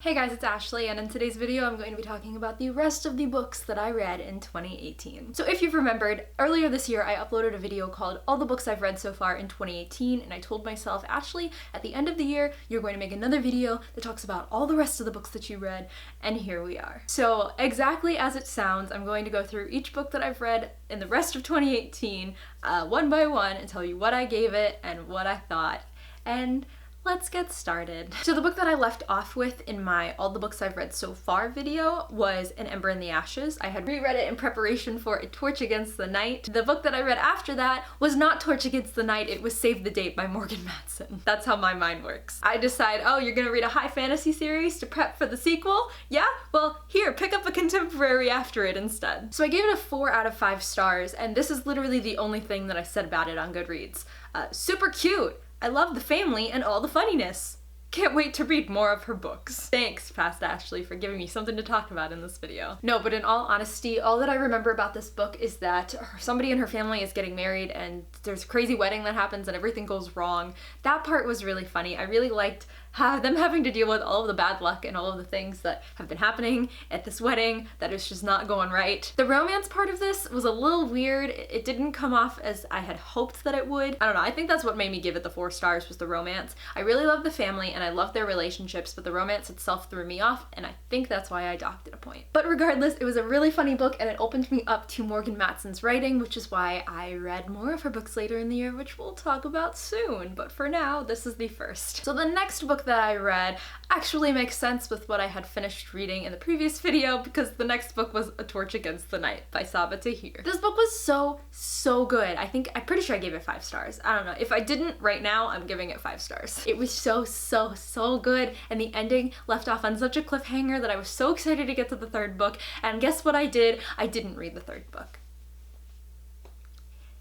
Hey guys, it's Ashley, and in today's video I'm going to be talking about the rest of the books that I read in 2018. So if you've remembered, earlier this year I uploaded a video called All the Books I've Read So Far in 2018, and I told myself, Ashley, at the end of the year you're going to make another video that talks about all the rest of the books that you read, and here we are. So exactly as it sounds, I'm going to go through each book that I've read in the rest of 2018, one by one, and tell you what I gave it and what I thought, and let's get started. So the book that I left off with in my All the Books I've Read So Far video was An Ember in the Ashes. I had reread it in preparation for A Torch Against the Night. The book that I read after that was not Torch Against the Night, it was Save the Date by Morgan Matson. That's how my mind works. I decide, oh, you're gonna read a high fantasy series to prep for the sequel? Yeah? Well, here, pick up a contemporary after it instead. So I gave it a 4 out of 5 stars, and this is literally the only thing that I said about it on Goodreads. Super cute! I love the family and all the funniness. Can't wait to read more of her books. Thanks, past Ashley, for giving me something to talk about in this video. No, but in all honesty, all that I remember about this book is that somebody in her family is getting married and there's a crazy wedding that happens and everything goes wrong. That part was really funny. I really liked them having to deal with all of the bad luck and all of the things that have been happening at this wedding that is just not going right. The romance part of this was a little weird. It didn't come off as I had hoped that it would. I don't know, I think that's what made me give it the 4 stars was the romance. I really love the family and I love their relationships, but the romance itself threw me off, and I think that's why I docked it a point. But regardless, it was a really funny book and it opened me up to Morgan Matson's writing, which is why I read more of her books later in the year, which we'll talk about soon. But for now, this is the first. So the next book that I read actually makes sense with what I had finished reading in the previous video, because the next book was A Torch Against the Night by Sabaa Tahir. This book was so good. I'm pretty sure I gave it 5 stars. I don't know. If I didn't right now, I'm giving it 5 stars. It was so good, and the ending left off on such a cliffhanger that I was so excited to get to the 3rd book, and guess what I did? I didn't read the 3rd book.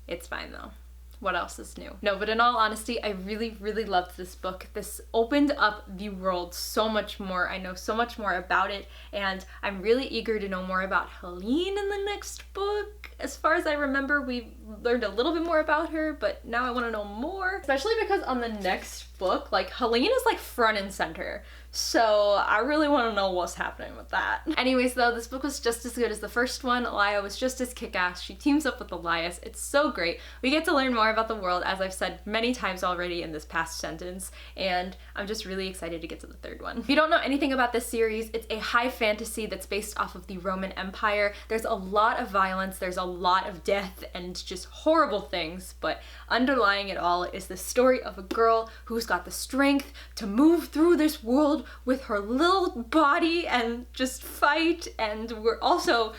It's fine though. What else is new? No, but in all honesty, I really loved this book. This opened up the world so much more. I know so much more about it, and I'm really eager to know more about Helene in the next book. As far as I remember, we learned a little bit more about her, but now I want to know more. Especially because on the next book, like, Helene is like front and center. So I really want to know what's happening with that. Anyways though, this book was just as good as the first one. Laya was just as kick-ass. She teams up with Elias. It's so great. We get to learn more about the world, as I've said many times already in this past sentence, and I'm just really excited to get to the 3rd one. If you don't know anything about this series, it's a high fantasy that's based off of the Roman Empire. There's a lot of violence, there's a lot of death, and just horrible things, but underlying it all is the story of a girl who's got the strength to move through this world with her little body and just fight, and we're also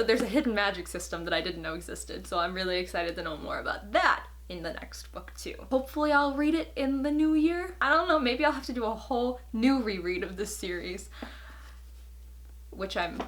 there's a hidden magic system that I didn't know existed, so I'm really excited to know more about that in the next book too. Hopefully I'll read it in the new year. I don't know, maybe I'll have to do a whole new reread of this series, which I'm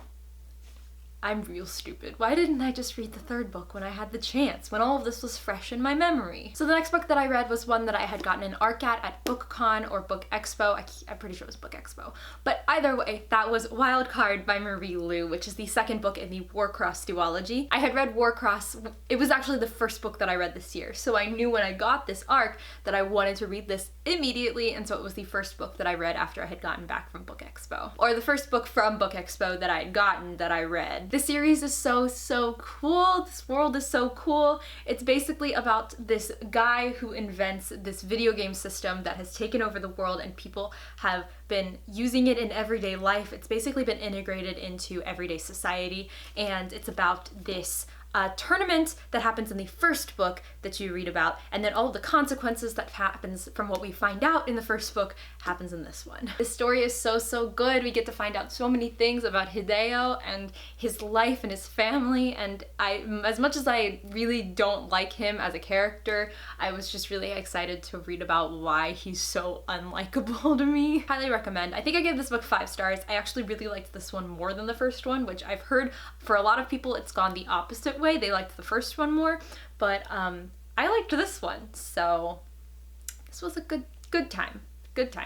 real stupid. Why didn't I just read the 3rd book when I had the chance, when all of this was fresh in my memory? So the next book that I read was one that I had gotten an ARC at BookCon or Book Expo. I'm pretty sure it was Book Expo. But either way, that was Wildcard by Marie Lu, which is the 2nd book in the Warcross duology. I had read Warcross, it was actually the first book that I read this year, so I knew when I got this ARC that I wanted to read this immediately, and so it was the first book that I read after I had gotten back from Book Expo. Or the first book from Book Expo that I had gotten that I read. This series is so cool. This world is so cool. It's basically about this guy who invents this video game system that has taken over the world, and people have been using it in everyday life. It's basically been integrated into everyday society, and it's about this tournament that happens in the 1st book that you read about, and then all of the consequences that happens from what we find out in the 1st book happens in this one. This story is so good. We get to find out so many things about Hideo and his life and his family, and as much as I really don't like him as a character, I was just really excited to read about why he's so unlikable to me. Highly recommend. I think I gave this book 5 stars. I actually really liked this one more than the first one, which I've heard for a lot of people it's gone the opposite way. They liked the first one more, but I liked this one, so this was a good time.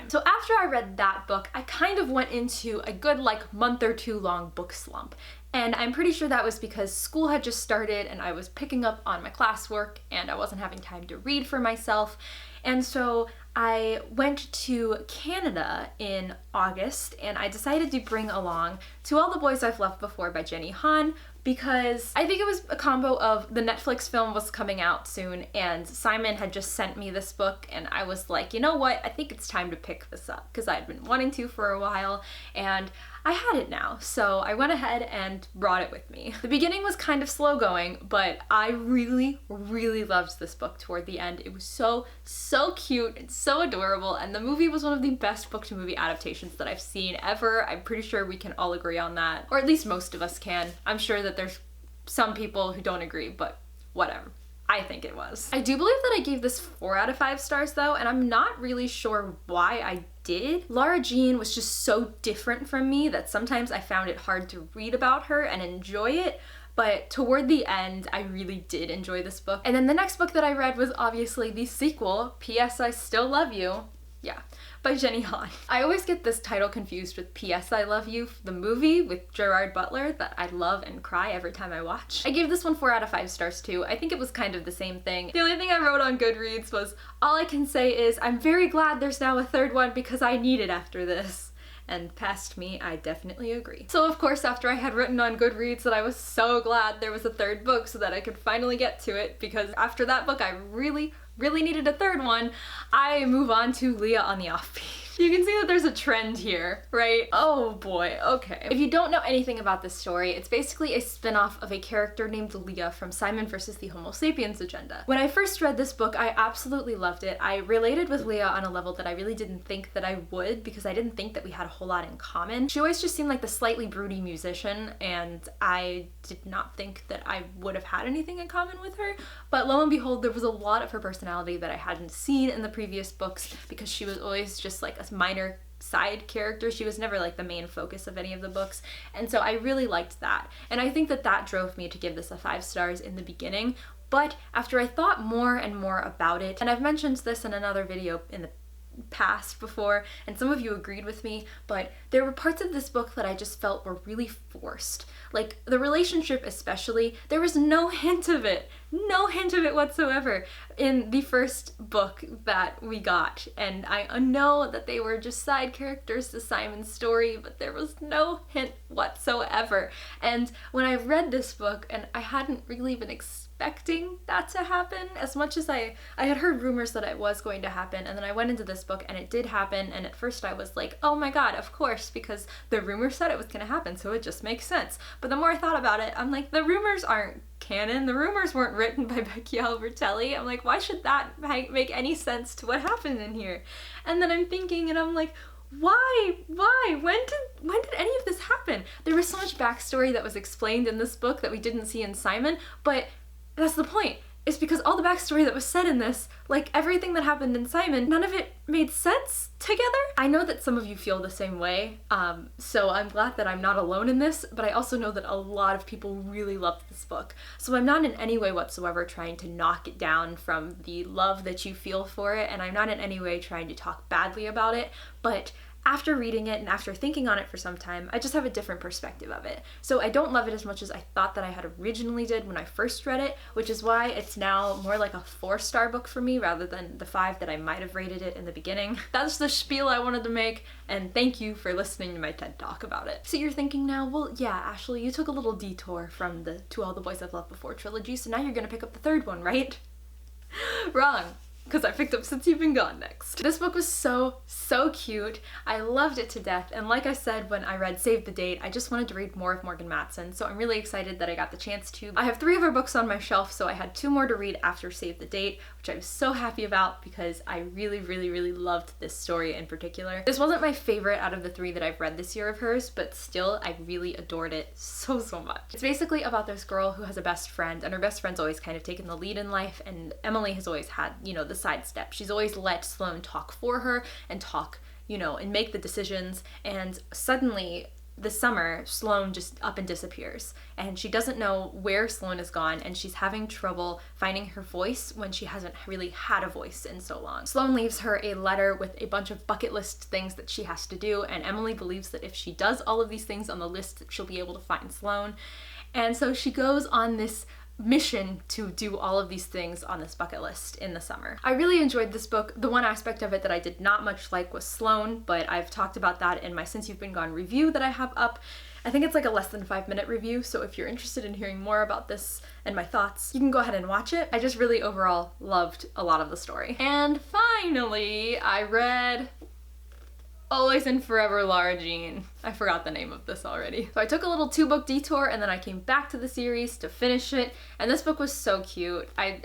So after I read that book, I kind of went into a good month or 2 long book slump, and I'm pretty sure that was because school had just started and I was picking up on my classwork and I wasn't having time to read for myself, and so I went to Canada in August and I decided to bring along To All the Boys I've Left Before by Jenny Han, because I think it was a combo of the Netflix film was coming out soon and Simon had just sent me this book and I was like, you know what, I think it's time to pick this up because I'd been wanting to for a while and I had it now. So I went ahead and brought it with me. The beginning was kind of slow going, but I really, really loved this book toward the end. It was so cute and so adorable, and the movie was one of the best book to movie adaptations that I've seen ever. I'm pretty sure we can all agree on that, or at least most of us can. I'm sure that there's some people who don't agree, but whatever. I think it was. I do believe that I gave this 4 out of 5 stars though, and I'm not really sure why I did. Lara Jean was just so different from me that sometimes I found it hard to read about her and enjoy it, but toward the end, I really did enjoy this book. And then the next book that I read was obviously the sequel, P.S. I Still Love You. Yeah, by Jenny Han. I always get this title confused with P.S. I Love You, the movie with Gerard Butler that I love and cry every time I watch. I gave this one 4 out of 5 stars too. I think it was kind of the same thing. The only thing I wrote on Goodreads was, all I can say is, I'm very glad there's now a third one because I need it after this. And past me, I definitely agree. So of course, after I had written on Goodreads that I was so glad there was a third book so that I could finally get to it, because after that book I really needed a third one, I move on to Leah on the Offbeat. You can see that there's a trend here, right? Oh boy, okay. If you don't know anything about this story, it's basically a spin-off of a character named Leah from Simon vs. the Homo Sapiens Agenda. When I first read this book, I absolutely loved it. I related with Leah on a level that I really didn't think that I would, because I didn't think that we had a whole lot in common. She always just seemed like the slightly broody musician, and I did not think that I would have had anything in common with her, but lo and behold, there was a lot of her personality that I hadn't seen in the previous books, because she was always just like a minor side character. She was never like the main focus of any of the books, and so I really liked that, and I think that that drove me to give this a 5 stars in the beginning. But after I thought more and more about it, and I've mentioned this in another video in the past before, and some of you agreed with me, but there were parts of this book that I just felt were really forced. Like the relationship especially, there was no hint of it whatsoever in the first book that we got, and I know that they were just side characters to Simon's story, but there was no hint whatsoever. And when I read this book, and I hadn't really been expecting that to happen as much as I had heard rumors that it was going to happen, and then I went into this book and it did happen, and at first I was like, oh my god, of course, because the rumors said it was gonna happen, so it just makes sense. But the more I thought about it, I'm like, the rumors aren't canon, the rumors weren't written by Becky Albertelli. I'm like, why should that make any sense to what happened in here? And then I'm thinking, and I'm like, why? When did any of this happen? There was so much backstory that was explained in this book that we didn't see in Simon, but that's the point. It's because all the backstory that was said in this, like everything that happened in Simon, none of it made sense together. I know that some of you feel the same way, so I'm glad that I'm not alone in this, but I also know that a lot of people really loved this book. So I'm not in any way whatsoever trying to knock it down from the love that you feel for it, and I'm not in any way trying to talk badly about it, but after reading it and after thinking on it for some time, I just have a different perspective of it. So I don't love it as much as I thought that I had originally did when I first read it, which is why it's now more like a 4-star book for me rather than the 5 that I might have rated it in the beginning. That's the spiel I wanted to make, and thank you for listening to my TED Talk about it. So you're thinking now, well, yeah, Ashley, you took a little detour from the To All the Boys I've Loved Before trilogy, so now you're gonna pick up the 3rd one, right? Wrong. Because I picked up Since You've Been Gone next. This book was so cute. I loved it to death, and like I said when I read Save the Date, I just wanted to read more of Morgan Matson, so I'm really excited that I got the chance to. I have 3 of her books on my shelf, so I had 2 more to read after Save the Date, which I was so happy about because I really loved this story in particular. This wasn't my favorite out of the 3 that I've read this year of hers, but still, I really adored it so much. It's basically about this girl who has a best friend, and her best friend's always kind of taken the lead in life, and Emily has always had, you know, the sidestep. She's always let Sloane talk for her and talk, you know, and make the decisions, and suddenly this summer Sloane just up and disappears, and she doesn't know where Sloane is gone, and she's having trouble finding her voice when she hasn't really had a voice in so long. Sloane leaves her a letter with a bunch of bucket list things that she has to do, and Emily believes that if she does all of these things on the list that she'll be able to find Sloane. And so she goes on this mission to do all of these things on this bucket list in the summer. I really enjoyed this book. The one aspect of it that I did not much like was Sloane, but I've talked about that in my Since You've Been Gone review that I have up. I think it's like a less than 5-minute review, so if you're interested in hearing more about this and my thoughts, you can go ahead and watch it. I just really overall loved a lot of the story. And finally, I read Always and Forever Lara Jean. I forgot the name of this already. So I took a little 2-book detour and then I came back to the series to finish it, and this book was so cute. I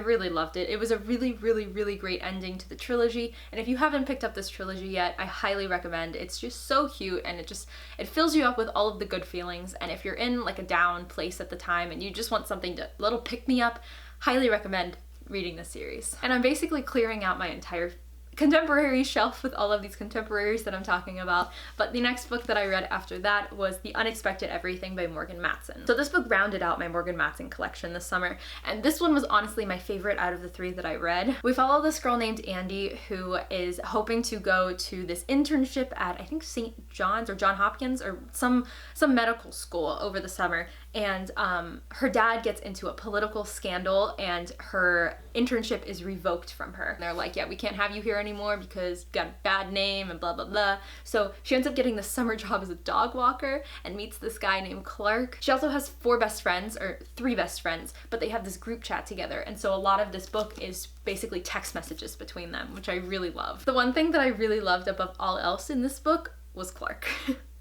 really loved it. It was a really, really, really great ending to the trilogy, and if you haven't picked up this trilogy yet, I highly recommend. It's just so cute, and it fills you up with all of the good feelings, and if you're in like a down place at the time and you just want something to little pick me up, highly recommend reading this series. And I'm basically clearing out my entire contemporary shelf with all of these contemporaries that I'm talking about, but the next book that I read after that was The Unexpected Everything by Morgan Matson. So this book rounded out my Morgan Matson collection this summer, and this one was honestly my favorite out of the 3 that I read. We follow this girl named Andy who is hoping to go to this internship at, I think, St. John's or John Hopkins or some medical school over the summer, and her dad gets into a political scandal and her internship is revoked from her. And they're like, yeah, we can't have you here anymore because you got a bad name and blah blah blah. So she ends up getting this summer job as a dog walker and meets this guy named Clark. She also has 4 best friends, or 3 best friends, but they have this group chat together, and so a lot of this book is basically text messages between them, which I really love. The one thing that I really loved above all else in this book was Clark.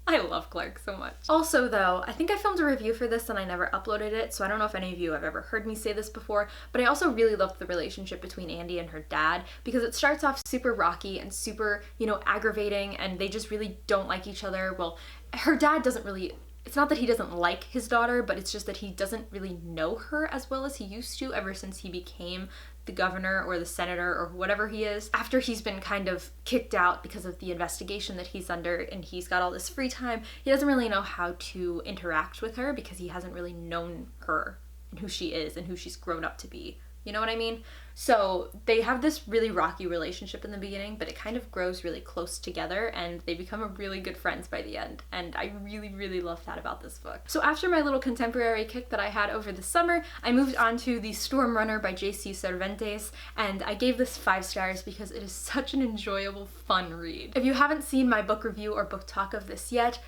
I love Clark so much. Also though, I think I filmed a review for this and I never uploaded it, so I don't know if any of you have ever heard me say this before, but I also really loved the relationship between Andy and her dad, because it starts off super rocky and super, aggravating, and they just really don't like each other. Well, her dad doesn't really, it's not that he doesn't like his daughter, but it's just that he doesn't really know her as well as he used to ever since he became the governor or the senator or whatever he is. After he's been kind of kicked out because of the investigation that he's under and he's got all this free time, he doesn't really know how to interact with her because he hasn't really known her and who she is and who she's grown up to be. You know what I mean? So they have this really rocky relationship in the beginning, but it kind of grows really close together and they become really good friends by the end. And I really, really love that about this book. So after my little contemporary kick that I had over the summer, I moved on to The Storm Runner by J.C. Cervantes, and I gave this 5 stars because it is such an enjoyable, fun read. If you haven't seen my book review or book talk of this yet,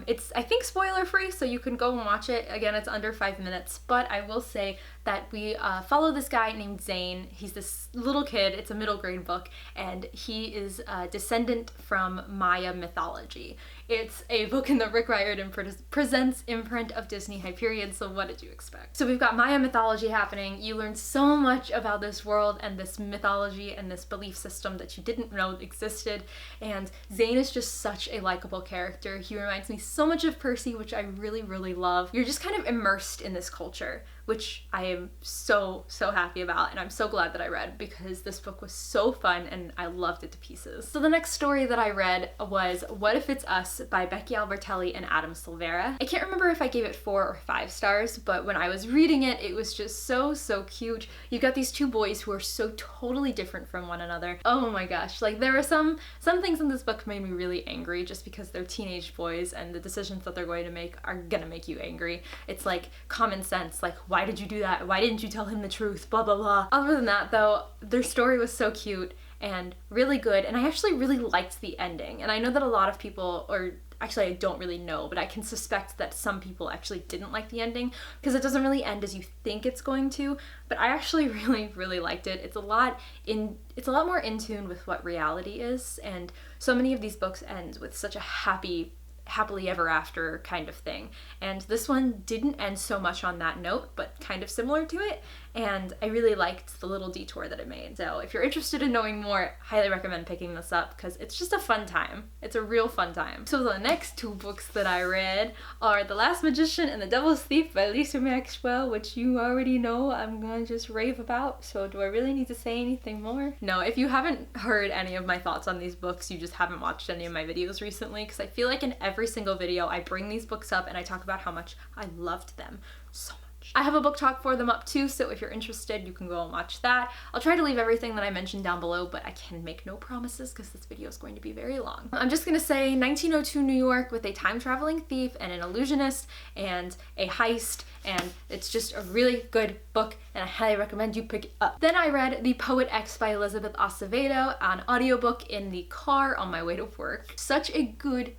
it's, I think, spoiler free, so you can go and watch it. Again, it's under 5 minutes, but I will say that we follow this guy named Zane. He's this little kid. It's a middle grade book, and he is a descendant from Maya mythology. It's a book in the Rick Riordan Presents imprint of Disney Hyperion, so what did you expect? So we've got Maya mythology happening. You learn so much about this world and this mythology and this belief system that you didn't know existed, and Zane is just such a likable character. He reminds me so much of Percy, which I really, really love. You're just kind of immersed in this culture, which I am so, so happy about, and I'm so glad that I read because this book was so fun and I loved it to pieces. So the next story that I read was What If It's Us by Becky Albertelli and Adam Silvera. I can't remember if I gave it 4 or 5 stars, but when I was reading it, it was just so, so cute. You've got these 2 boys who are so totally different from one another. Oh my gosh, like there are some things in this book made me really angry just because they're teenage boys and the decisions that they're going to make are gonna make you angry. It's like common sense, like why did you do that? Why didn't you tell him the truth? Blah, blah, blah. Other than that though, their story was so cute and really good, and I actually really liked the ending. And I know that a lot of people, or actually I don't really know, but I can suspect that some people actually didn't like the ending because it doesn't really end as you think it's going to, but I actually really, really liked it. It's a lot more in tune with what reality is, and so many of these books end with such a happily ever after kind of thing. And this one didn't end so much on that note, but kind of similar to it. And I really liked the little detour that it made. So if you're interested in knowing more, highly recommend picking this up because it's just a fun time. It's a real fun time. So the next 2 books that I read are The Last Magician and The Devil's Thief by Lisa Maxwell, which you already know I'm gonna just rave about. So do I really need to say anything more? No, if you haven't heard any of my thoughts on these books, you just haven't watched any of my videos recently, because I feel like in every single video I bring these books up and I talk about how much I loved them so much. I have a book talk for them up too, so if you're interested, you can go and watch that. I'll try to leave everything that I mentioned down below, but I can make no promises because this video is going to be very long. I'm just gonna say 1902 New York with a time-traveling thief and an illusionist and a heist, and it's just a really good book, and I highly recommend you pick it up. Then I read The Poet X by Elizabeth Acevedo on audiobook in the car on my way to work. Such a good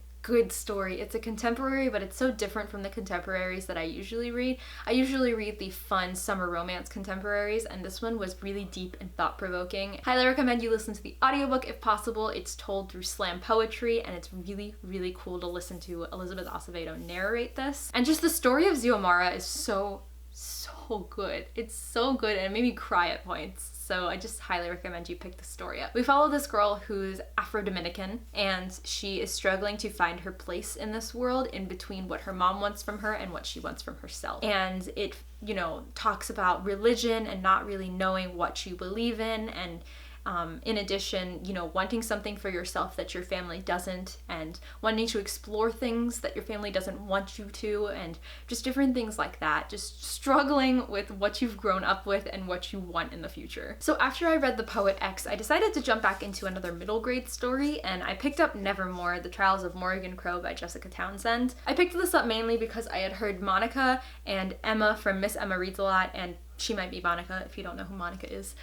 story. It's a contemporary, but it's so different from the contemporaries that I usually read. I usually read the fun summer romance contemporaries, and this one was really deep and thought-provoking. Highly recommend you listen to the audiobook if possible. It's told through slam poetry, and it's really cool to listen to Elizabeth Acevedo narrate this. And just the story of Xiomara is so good. It's so good, and it made me cry at points. So I just highly recommend you pick the story up. We follow this girl who's Afro-Dominican, and she is struggling to find her place in this world in between what her mom wants from her and what she wants from herself. And it, you know, talks about religion and not really knowing what you believe in in addition, you know, wanting something for yourself that your family doesn't, and wanting to explore things that your family doesn't want you to, and just different things like that. Just struggling with what you've grown up with and what you want in the future. So after I read The Poet X, I decided to jump back into another middle grade story, and I picked up Nevermore, The Trials of Morrigan Crow by Jessica Townsend. I picked this up mainly because I had heard Monica and Emma from Miss Emma Reads a Lot, and she might be Monica if you don't know who Monica is.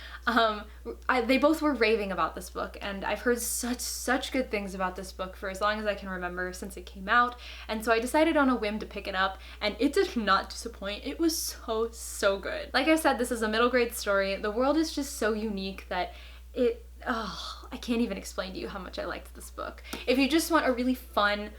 They both were raving about this book, and I've heard such good things about this book for as long as I can remember since it came out, and so I decided on a whim to pick it up, and it did not disappoint. It was so good. Like I said, this is a middle grade story. The world is just so unique that I can't even explain to you how much I liked this book. If you just want a really fun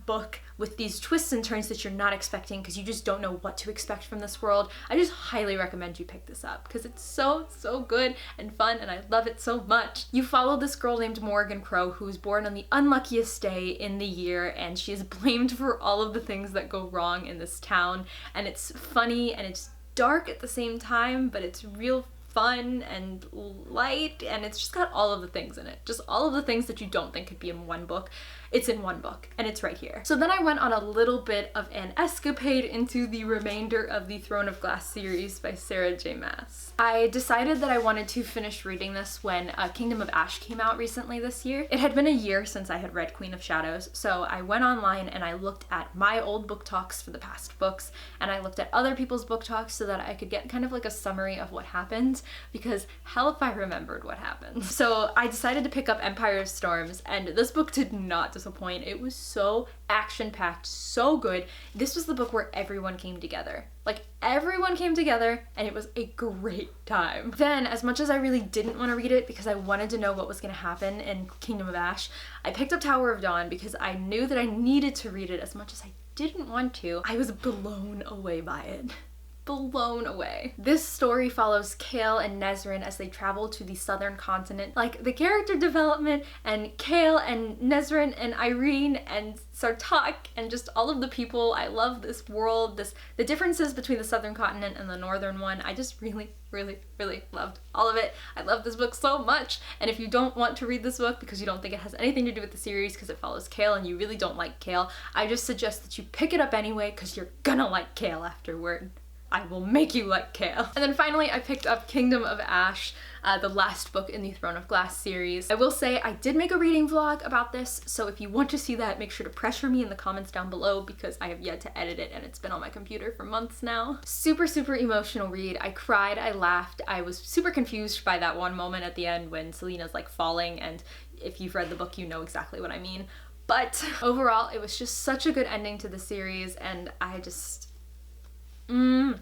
book with these twists and turns that you're not expecting because you just don't know what to expect from this world, I just highly recommend you pick this up because it's so good and fun, and I love it so much. You follow this girl named Morrigan Crow who was born on the unluckiest day in the year, and she is blamed for all of the things that go wrong in this town, and it's funny and it's dark at the same time, but it's real fun and light, and it's just got all of the things in it. Just all of the things that you don't think could be in one book. It's in one book, and it's right here. So then I went on a little bit of an escapade into the remainder of the Throne of Glass series by Sarah J. Maas. I decided that I wanted to finish reading this when Kingdom of Ash came out recently this year. It had been a year since I had read Queen of Shadows, so I went online and I looked at my old book talks for the past books, and I looked at other people's book talks so that I could get kind of like a summary of what happened, because hell if I remembered what happened. So I decided to pick up Empire of Storms, and this book did not disappoint. It was so action-packed, so good. This was the book where everyone came together. Like, everyone came together, and it was a great time. Then, as much as I really didn't want to read it because I wanted to know what was going to happen in Kingdom of Ash, I picked up Tower of Dawn because I knew that I needed to read it as much as I didn't want to. I was blown away by it. Blown away. This story follows Kale and Nesrin as they travel to the southern continent. Like, the character development and Kale and Nesrin and Irene and Sartak and just all of the people. I love this world, the differences between the southern continent and the northern one. I just really loved all of it. I love this book so much, and if you don't want to read this book because you don't think it has anything to do with the series because it follows Kale and you really don't like Kale, I just suggest that you pick it up anyway because you're gonna like Kale afterward. I will make you like Kale. And then finally I picked up Kingdom of Ash, the last book in the Throne of Glass series. I will say I did make a reading vlog about this, so if you want to see that, make sure to pressure me in the comments down below because I have yet to edit it and it's been on my computer for months now. Super emotional read. I cried, I laughed, I was super confused by that one moment at the end when Selena's like falling, and if you've read the book you know exactly what I mean. But overall it was just such a good ending to the series, and I just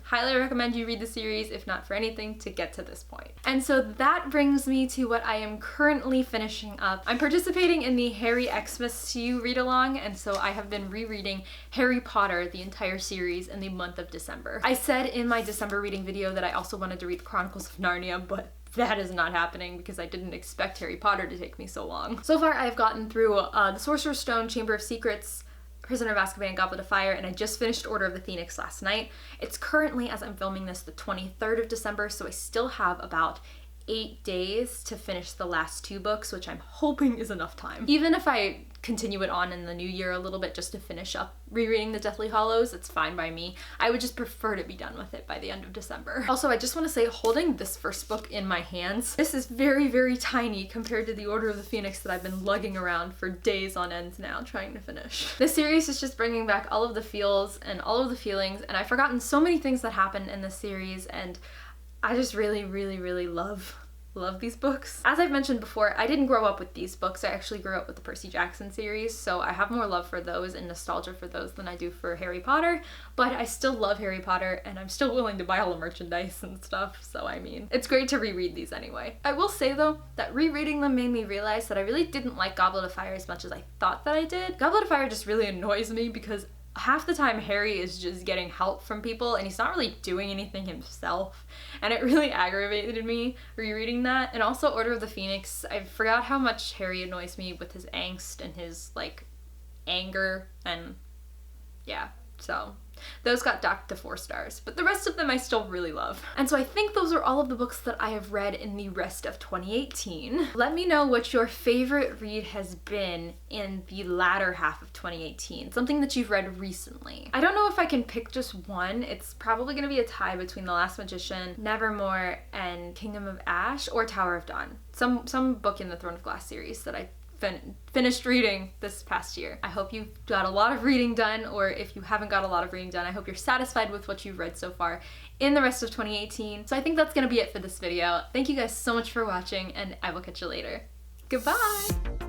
highly recommend you read the series, if not for anything, to get to this point. And so that brings me to what I am currently finishing up. I'm participating in the Harry Xmas to You read-along, and so I have been rereading Harry Potter, the entire series, in the month of December. I said in my December reading video that I also wanted to read Chronicles of Narnia, but that is not happening because I didn't expect Harry Potter to take me so long. So far I've gotten through The Sorcerer's Stone, Chamber of Secrets, Prisoner of Azkaban, Goblet of Fire, and I just finished Order of the Phoenix last night. It's currently, as I'm filming this, the 23rd of December, so I still have about 8 days to finish the last 2 books, which I'm hoping is enough time. Even if I continue it on in the new year a little bit just to finish up rereading the Deathly Hallows, it's fine by me. I would just prefer to be done with it by the end of December. Also, I just want to say, holding this first book in my hands, this is very, very tiny compared to the Order of the Phoenix that I've been lugging around for days on end now trying to finish. This series is just bringing back all of the feels and all of the feelings, and I've forgotten so many things that happened in this series, and I just really, really, really love these books. As I've mentioned before, I didn't grow up with these books. I actually grew up with the Percy Jackson series, so I have more love for those and nostalgia for those than I do for Harry Potter, but I still love Harry Potter and I'm still willing to buy all the merchandise and stuff, so I mean, it's great to reread these anyway. I will say though, that rereading them made me realize that I really didn't like Goblet of Fire as much as I thought that I did. Goblet of Fire just really annoys me because half the time Harry is just getting help from people and he's not really doing anything himself, and it really aggravated me rereading that. And also Order of the Phoenix, I forgot how much Harry annoys me with his angst and his like anger, and yeah, so those got docked to 4 stars, but the rest of them I still really love. And so I think those are all of the books that I have read in the rest of 2018. Let me know what your favorite read has been in the latter half of 2018, something that you've read recently. I don't know if I can pick just one. It's probably gonna be a tie between The Last Magician, Nevermore, and Kingdom of Ash, or Tower of Dawn. Some book in the Throne of Glass series that I finished reading this past year. I hope you've got a lot of reading done, or if you haven't got a lot of reading done, I hope you're satisfied with what you've read so far in the rest of 2018. So I think that's gonna be it for this video. Thank you guys so much for watching, and I will catch you later. Goodbye!